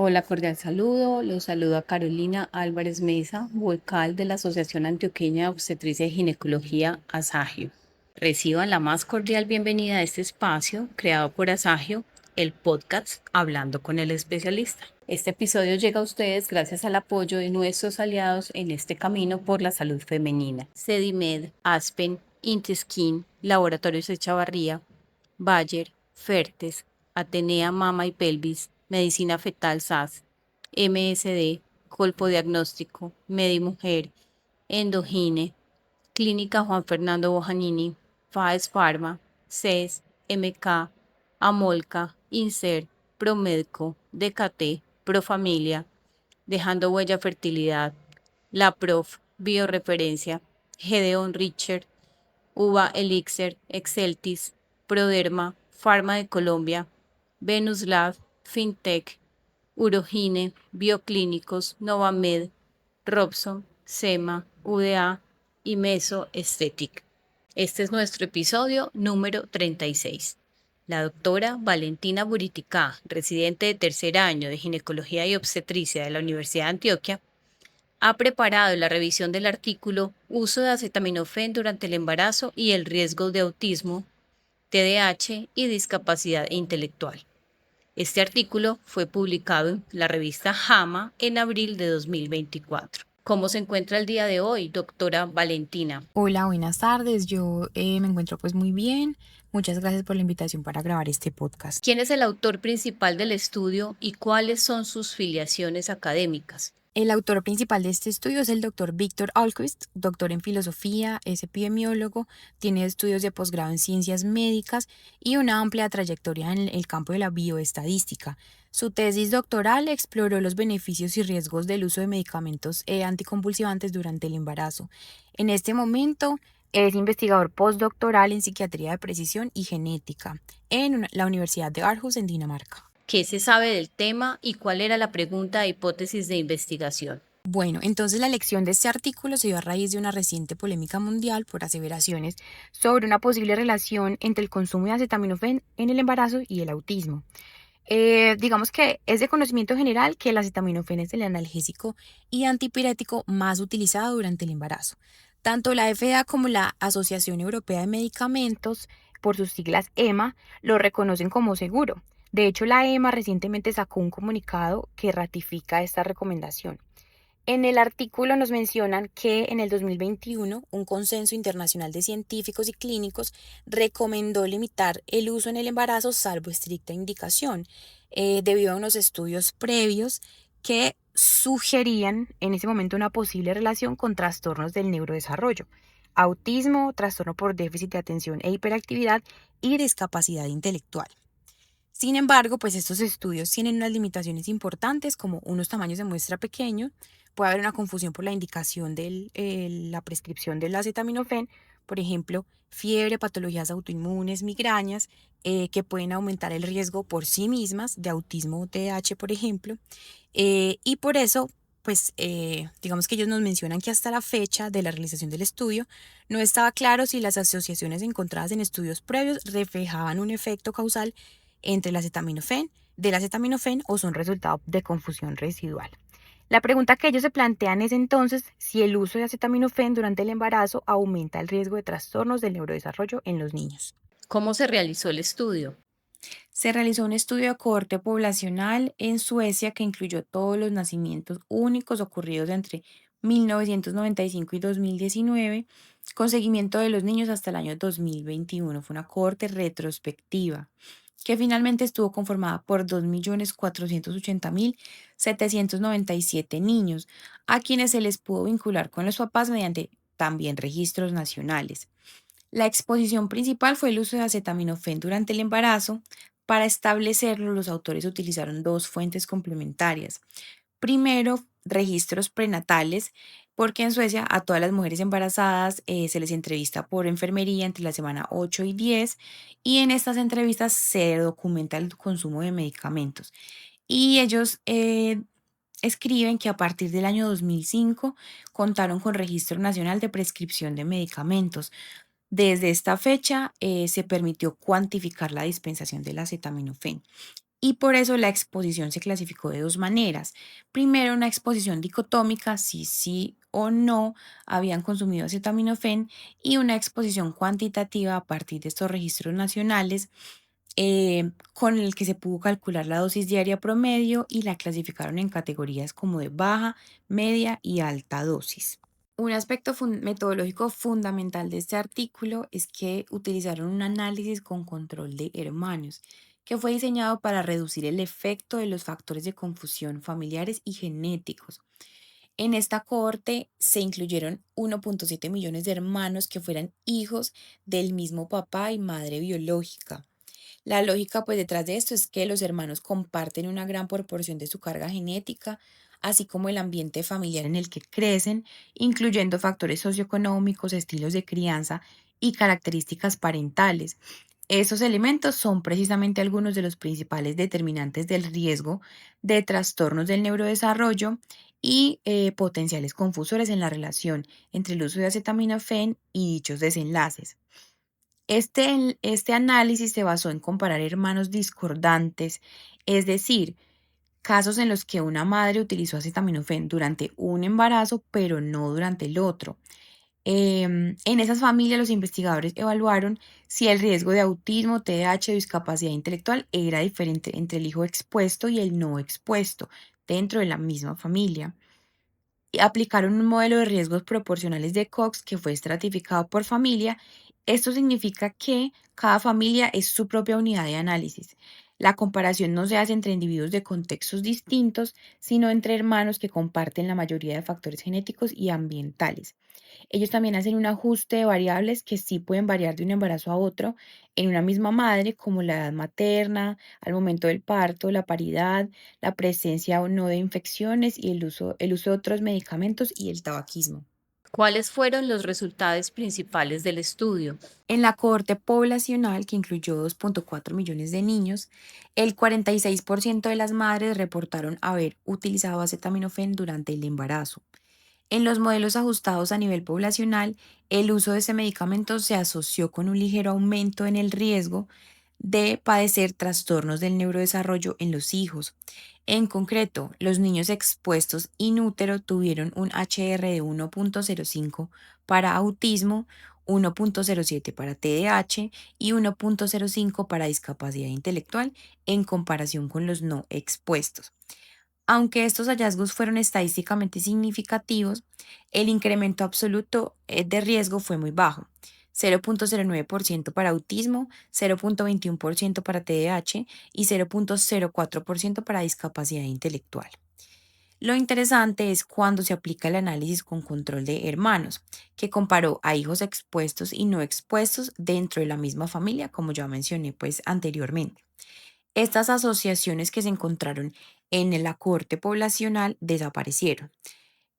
Hola, cordial saludo. Los saluda Carolina Álvarez Mesa, vocal de la Asociación Antioqueña de Obstetricia y Ginecología, ASAGIO. Reciban la más cordial bienvenida a este espacio creado por ASAGIO, el podcast Hablando con el especialista. Este episodio llega a ustedes gracias al apoyo de nuestros aliados en este camino por la salud femenina: Cedimed, Aspen, Intiskin, Laboratorios Echavarría, Bayer, Fertes, Atenea Mama y Pelvis, Medicina Fetal SAS, MSD, Colpo Diagnóstico, Medimujer, Endogine, Clínica Juan Fernando Bojanini, FAES Pharma, CES, MK, Amolca, Inser, Promedco, DKT, Profamilia, Dejando Huella Fertilidad, La Prof, Bioreferencia, Gedeon Richard, Uva Elixir, Exceltis, Proderma, Pharma de Colombia, Venus Lab, Fintech, Urogine, Bioclínicos, Novamed, Robson, SEMA, UDA y Meso Aesthetic. Este es nuestro episodio número 36. La doctora Valentina Buriticá, residente de tercer año de Ginecología y Obstetricia de la Universidad de Antioquia, ha preparado la revisión del artículo Uso de acetaminofén durante el embarazo y el riesgo de autismo, TDAH y discapacidad intelectual. Este artículo fue publicado en la revista JAMA en abril de 2024. ¿Cómo se encuentra el día de hoy, doctora Valentina? Hola, buenas tardes. Yo me encuentro pues muy bien. Muchas gracias por la invitación para grabar este podcast. ¿Quién es el autor principal del estudio y cuáles son sus filiaciones académicas? El autor principal de este estudio es el doctor Víctor Ahlqvist, doctor en filosofía, es epidemiólogo, tiene estudios de posgrado en ciencias médicas y una amplia trayectoria en el campo de la bioestadística. Su tesis doctoral exploró los beneficios y riesgos del uso de medicamentos anticonvulsivantes durante el embarazo. En este momento es investigador postdoctoral en psiquiatría de precisión y genética en la Universidad de Aarhus en Dinamarca. ¿Qué se sabe del tema y cuál era la pregunta de hipótesis de investigación? Bueno, entonces la elección de este artículo se dio a raíz de una reciente polémica mundial por aseveraciones sobre una posible relación entre el consumo de acetaminofén en el embarazo y el autismo. Digamos que es de conocimiento general que el acetaminofén es el analgésico y antipirético más utilizado durante el embarazo. Tanto la FDA como la Asociación Europea de Medicamentos, por sus siglas EMA, lo reconocen como seguro. De hecho, la EMA recientemente sacó un comunicado que ratifica esta recomendación. En el artículo nos mencionan que en el 2021 un consenso internacional de científicos y clínicos recomendó limitar el uso en el embarazo salvo estricta indicación, debido a unos estudios previos que sugerían en ese momento una posible relación con trastornos del neurodesarrollo, autismo, trastorno por déficit de atención e hiperactividad y discapacidad intelectual. Sin embargo, pues estos estudios tienen unas limitaciones importantes, como unos tamaños de muestra pequeños. Puede haber una confusión por la indicación de la prescripción del acetaminofén, por ejemplo, fiebre, patologías autoinmunes, migrañas, que pueden aumentar el riesgo por sí mismas de autismo o TDAH, por ejemplo. Y por eso, pues, digamos que ellos nos mencionan que hasta la fecha de la realización del estudio no estaba claro si las asociaciones encontradas en estudios previos reflejaban un efecto causal entre del acetaminofén o son resultado de confusión residual. La pregunta que ellos se plantean es entonces si el uso de acetaminofén durante el embarazo aumenta el riesgo de trastornos del neurodesarrollo en los niños. ¿Cómo se realizó el estudio? Se realizó un estudio de cohorte poblacional en Suecia que incluyó todos los nacimientos únicos ocurridos entre 1995 y 2019, con seguimiento de los niños hasta el año 2021. Fue una cohorte retrospectiva que finalmente estuvo conformada por 2.480.797 niños, a quienes se les pudo vincular con los papás mediante también registros nacionales. La exposición principal fue el uso de acetaminofén durante el embarazo. Para establecerlo, los autores utilizaron dos fuentes complementarias. Primero, registros prenatales, porque en Suecia a todas las mujeres embarazadas se les entrevista por enfermería entre la semana 8 y 10 y en estas entrevistas se documenta el consumo de medicamentos. Y ellos escriben que a partir del año 2005 contaron con registro nacional de prescripción de medicamentos. Desde esta fecha se permitió cuantificar la dispensación del acetaminofén. y por eso la exposición se clasificó de dos maneras. Primero, una exposición dicotómica, si sí o no habían consumido acetaminofén, y una exposición cuantitativa a partir de estos registros nacionales, con el que se pudo calcular la dosis diaria promedio y la clasificaron en categorías como de baja, media y alta dosis. Un aspecto metodológico fundamental de este artículo es que utilizaron un análisis con control de hermanos, que fue diseñado para reducir el efecto de los factores de confusión familiares y genéticos. En esta cohorte se incluyeron 1.7 millones de hermanos que fueran hijos del mismo papá y madre biológica. La lógica pues detrás de esto es que los hermanos comparten una gran proporción de su carga genética, así como el ambiente familiar en el que crecen, incluyendo factores socioeconómicos, estilos de crianza y características parentales. Esos elementos son precisamente algunos de los principales determinantes del riesgo de trastornos del neurodesarrollo y potenciales confusores en la relación entre el uso de acetaminofén y dichos desenlaces. Este análisis se basó en comparar hermanos discordantes, es decir, casos en los que una madre utilizó acetaminofén durante un embarazo, pero no durante el otro. En esas familias, los investigadores evaluaron si el riesgo de autismo, TDAH o discapacidad intelectual era diferente entre el hijo expuesto y el no expuesto dentro de la misma familia. Y aplicaron un modelo de riesgos proporcionales de Cox que fue estratificado por familia. Esto significa que cada familia es su propia unidad de análisis. La comparación no se hace entre individuos de contextos distintos, sino entre hermanos que comparten la mayoría de factores genéticos y ambientales. Ellos también hacen un ajuste de variables que sí pueden variar de un embarazo a otro en una misma madre, como la edad materna, al momento del parto, la paridad, la presencia o no de infecciones y el uso de otros medicamentos y el tabaquismo. ¿Cuáles fueron los resultados principales del estudio? En la cohorte poblacional, que incluyó 2.4 millones de niños, el 46% de las madres reportaron haber utilizado acetaminofén durante el embarazo. En los modelos ajustados a nivel poblacional, el uso de ese medicamento se asoció con un ligero aumento en el riesgo de padecer trastornos del neurodesarrollo en los hijos. En concreto, los niños expuestos in útero tuvieron un HR de 1.05 para autismo, 1.07 para TDAH y 1.05 para discapacidad intelectual en comparación con los no expuestos. Aunque estos hallazgos fueron estadísticamente significativos, el incremento absoluto de riesgo fue muy bajo: 0.09% para autismo, 0.21% para TDAH y 0.04% para discapacidad intelectual. Lo interesante es cuando se aplica el análisis con control de hermanos, que comparó a hijos expuestos y no expuestos dentro de la misma familia, como ya mencioné pues anteriormente. Estas asociaciones que se encontraron en la cohorte poblacional desaparecieron.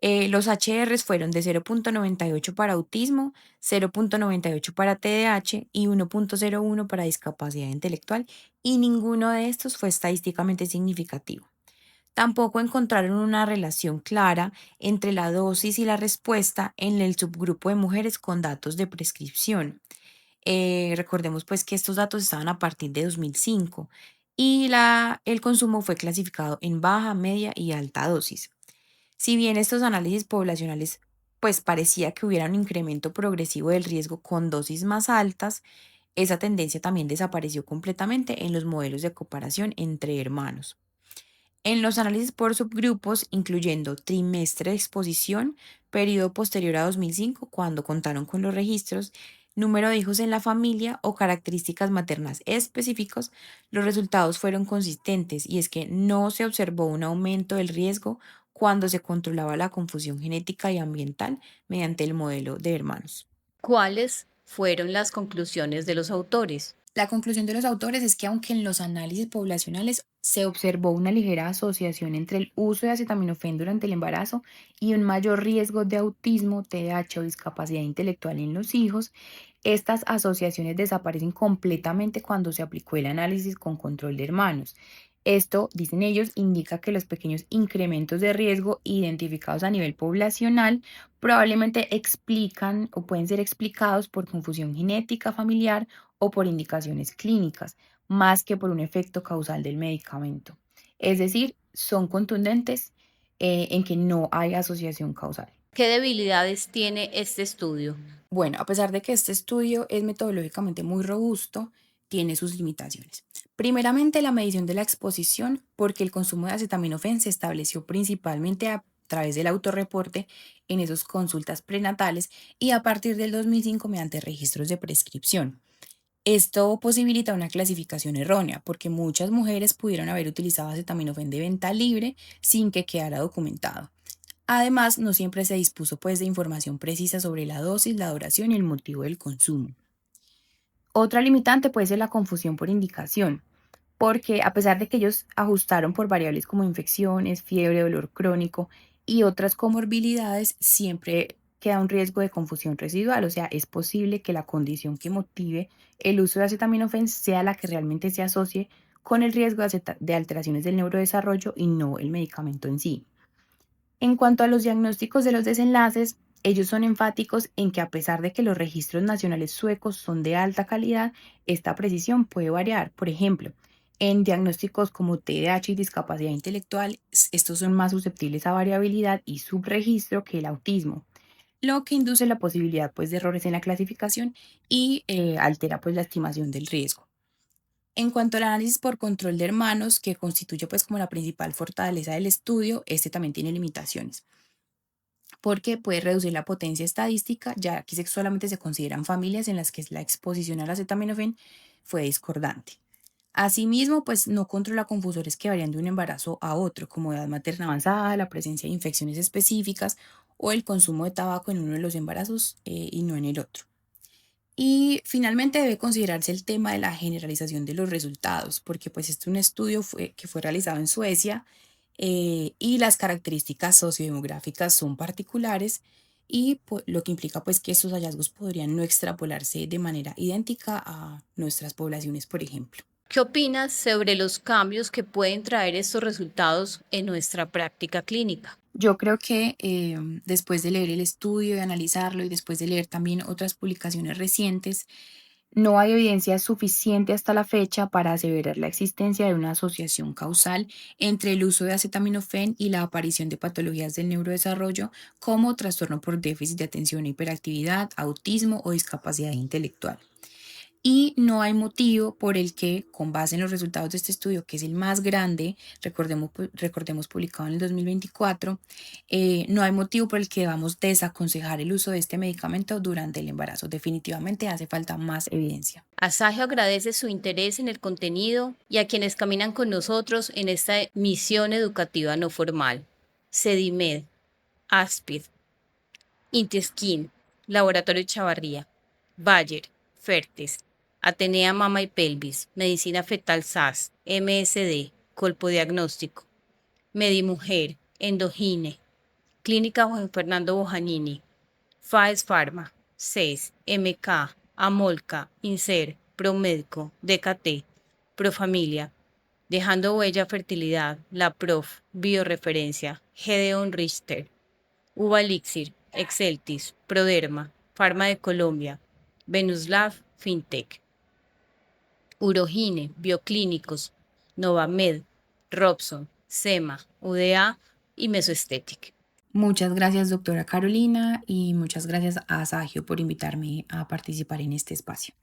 Los HRs fueron de 0.98 para autismo, 0.98 para TDAH y 1.01 para discapacidad intelectual, y ninguno de estos fue estadísticamente significativo. Tampoco encontraron una relación clara entre la dosis y la respuesta en el subgrupo de mujeres con datos de prescripción. Recordemos pues que estos datos estaban a partir de 2005 y el consumo fue clasificado en baja, media y alta dosis. Si bien estos análisis poblacionales pues parecía que hubiera un incremento progresivo del riesgo con dosis más altas, esa tendencia también desapareció completamente en los modelos de comparación entre hermanos. En los análisis por subgrupos, incluyendo trimestre de exposición, periodo posterior a 2005, cuando contaron con los registros, número de hijos en la familia o características maternas específicos, los resultados fueron consistentes, y es que no se observó un aumento del riesgo cuando se controlaba la confusión genética y ambiental mediante el modelo de hermanos. ¿Cuáles fueron las conclusiones de los autores? La conclusión de los autores es que aunque en los análisis poblacionales se observó una ligera asociación entre el uso de acetaminofén durante el embarazo y un mayor riesgo de autismo, TDAH o discapacidad intelectual en los hijos, estas asociaciones desaparecen completamente cuando se aplicó el análisis con control de hermanos. Esto, dicen ellos, indica que los pequeños incrementos de riesgo identificados a nivel poblacional probablemente explican o pueden ser explicados por confusión genética familiar o por indicaciones clínicas. más que por un efecto causal del medicamento. Es decir, son contundentes en que no hay asociación causal. ¿Qué debilidades tiene este estudio? Bueno, a pesar de que este estudio es metodológicamente muy robusto, tiene sus limitaciones. Primeramente, la medición de la exposición, porque el consumo de acetaminofén se estableció principalmente a través del autorreporte en esas consultas prenatales y a partir del 2005 mediante registros de prescripción. Esto posibilita una clasificación errónea, porque muchas mujeres pudieron haber utilizado acetaminofén de venta libre sin que quedara documentado. Además, no siempre se dispuso pues de información precisa sobre la dosis, la duración y el motivo del consumo. Otra limitante puede ser la confusión por indicación, porque a pesar de que ellos ajustaron por variables como infecciones, fiebre, dolor crónico y otras comorbilidades, siempre queda un riesgo de confusión residual, o sea, es posible que la condición que motive el uso de acetaminofén sea la que realmente se asocie con el riesgo de alteraciones del neurodesarrollo y no el medicamento en sí. En cuanto a los diagnósticos de los desenlaces, ellos son enfáticos en que a pesar de que los registros nacionales suecos son de alta calidad, esta precisión puede variar. Por ejemplo, en diagnósticos como TDAH y discapacidad intelectual, estos son más susceptibles a variabilidad y subregistro que el autismo, lo que induce la posibilidad pues, de errores en la clasificación y altera pues, la estimación del riesgo. En cuanto al análisis por control de hermanos, que constituye pues como la principal fortaleza del estudio, este también tiene limitaciones porque puede reducir la potencia estadística, ya que solamente se consideran familias en las que la exposición al acetaminofén fue discordante. Asimismo, pues no controla confusores que varían de un embarazo a otro, como edad materna avanzada, la presencia de infecciones específicas o el consumo de tabaco en uno de los embarazos y no en el otro. Y finalmente debe considerarse el tema de la generalización de los resultados, porque pues este es un estudio que fue realizado en Suecia y las características sociodemográficas son particulares y lo que implica pues que estos hallazgos podrían no extrapolarse de manera idéntica a nuestras poblaciones, por ejemplo. ¿Qué opinas sobre los cambios que pueden traer estos resultados en nuestra práctica clínica? Yo creo que después de leer el estudio, de analizarlo y después de leer también otras publicaciones recientes, no hay evidencia suficiente hasta la fecha para aseverar la existencia de una asociación causal entre el uso de acetaminofén y la aparición de patologías del neurodesarrollo como trastorno por déficit de atención e hiperactividad, autismo o discapacidad intelectual. Y no hay motivo por el que, con base en los resultados de este estudio, que es el más grande, recordemos publicado en el 2024, no hay motivo por el que debamos desaconsejar el uso de este medicamento durante el embarazo. Definitivamente hace falta más evidencia. Asagio agradece su interés en el contenido y a quienes caminan con nosotros en esta misión educativa no formal. Cedimed, Aspid, Intiskin, Laboratorio Chavarría, Bayer, Fertes, Atenea Mama y Pelvis, Medicina Fetal SAS, MSD, Colpo Diagnóstico, Medimujer, Endogine, Clínica Juan Fernando Bojanini, FAES Pharma, CES, MK, Amolca, INSER, Promédico, DKT, Profamilia, Dejando Huella Fertilidad, La Prof, Bioreferencia, Gedeon Richter, Uva Elixir, Exceltis, Proderma, Pharma de Colombia, Venuslab, Fintech, Urogine, Bioclínicos, Novamed, Robson, SEMA, UDA y Mesoesthetic. Muchas gracias, doctora Carolina, y muchas gracias a Sagio por invitarme a participar en este espacio.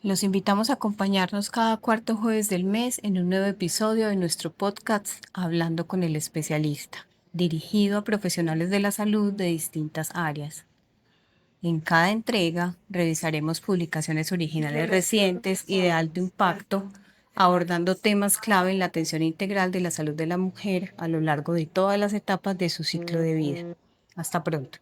Los invitamos a acompañarnos cada cuarto jueves del mes en un nuevo episodio de nuestro podcast Hablando con el especialista, dirigido a profesionales de la salud de distintas áreas. En cada entrega revisaremos publicaciones originales recientes y de alto impacto, abordando temas clave en la atención integral de la salud de la mujer a lo largo de todas las etapas de su ciclo de vida. Hasta pronto.